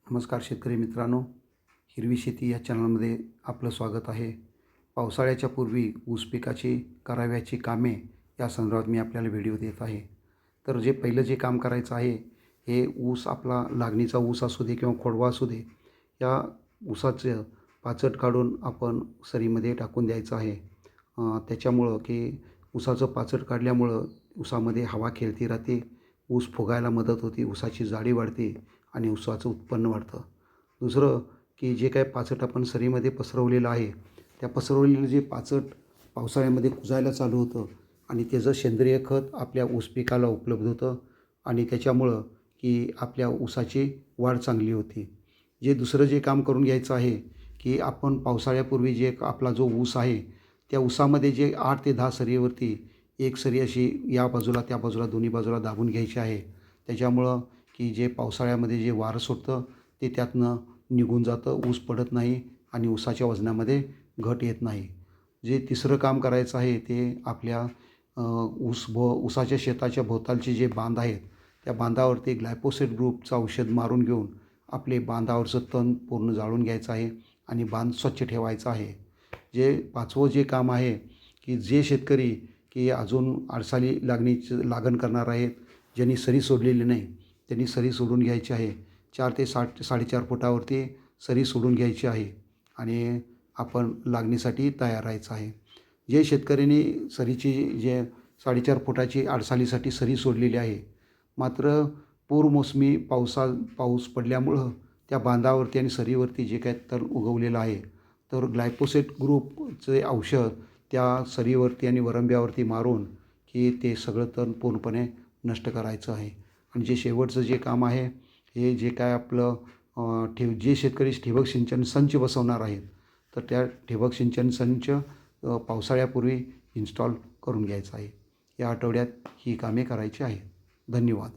नमस्कार शेतकरी मित्रांनो, हिरवी शेती या चॅनलमध्ये आपलं स्वागत आहे. पावसाळ्याच्या पूर्वी ऊस पिकाची करावयाची कामे या संदर्भात मी आपल्याला व्हिडिओ देत आहे. तर पहिलं जे काम करायचं आहे, हे ऊस आपला लागणीचा ऊस असू दे किंवा खोडवा असू दे, या ऊसाचं पाचट काढून आपण सरीमध्ये टाकून द्यायचं आहे. त्याच्यामुळं की ऊसाचं पाचट काढल्यामुळं ऊसामध्ये हवा खेळती राहते, ऊस फुगायला मदत होते, ऊसाची जाडी वाढते आणि ऊसाचं उत्पन्न वाढतं. दुसरं की जे काही पाचट आपण सरीमध्ये पसरवलेलं आहे, त्या पसरवलेलं जे पाचट पावसाळ्यामध्ये कुजायला चालू होतं आणि त्याचं सेंद्रिय खत आपल्या ऊस पिकाला उपलब्ध होतं आणि त्याच्यामुळं की आपल्या ऊसाची वाढ चांगली होती. दुसरं जे काम करून घ्यायचं आहे की आपण पावसाळ्यापूर्वी आपला जो ऊस आहे, त्या ऊसामध्ये 8 ते 10 सरीवरती एक सरी अशी या बाजूला त्या बाजूला दोन्ही बाजूला दाबून घ्यायची आहे. त्याच्यामुळं की पावसाळ्यामध्ये वारं सुटतं ते त्यातनं निघून जातं, ऊस पडत नाही आणि ऊसाच्या वजनामध्ये घट येत नाही. तिसरं काम करायचं आहे ते आपल्या ऊसाच्या शेताच्या भोवतालचे जे बांध आहेत, त्या बांधावरती ग्लायफोसेट ग्रुपचं औषध मारून घेऊन आपले बांधावरचं तण पूर्ण जाळून घ्यायचं आहे आणि बांध स्वच्छ ठेवायचा आहे. पाचवं काम आहे की शेतकरी की अजून आडसाली लागण करणार आहेत, ज्यांनी सरी सोडलेली नाही, त्यांनी सरी सोडून घ्यायची आहे. 4 ते 4.5 फुटावरती सरी सोडून घ्यायची आहे आणि आपण लागणीसाठी तयार राहायचं आहे. शेतकऱ्यांनी सरीची 4.5 फुटाची आडसालीसाठी सरी सोडलेली आहे, मात्र पूरमोसमी पाऊस पडल्यामुळं त्या बांधावरती आणि सरीवरती जे काही तण उगवलेलं आहे, तर ग्लायफोसेट ग्रुपचे औषध त्या सरीवरती आणि वरंब्यावरती मारून की ते सगळं तण पूर्णपणे नष्ट करायचं आहे. आणि शेवटचं काम आहे, हे काय आपलं शेतकरी ठिबक सिंचन संच बसवणार आहेत, तर त्या ठिबक सिंचन संच पावसाळ्यापूर्वी इन्स्टॉल करून घ्यायचा आहे. या आठवड्यात ही कामे करायची आहेत. धन्यवाद.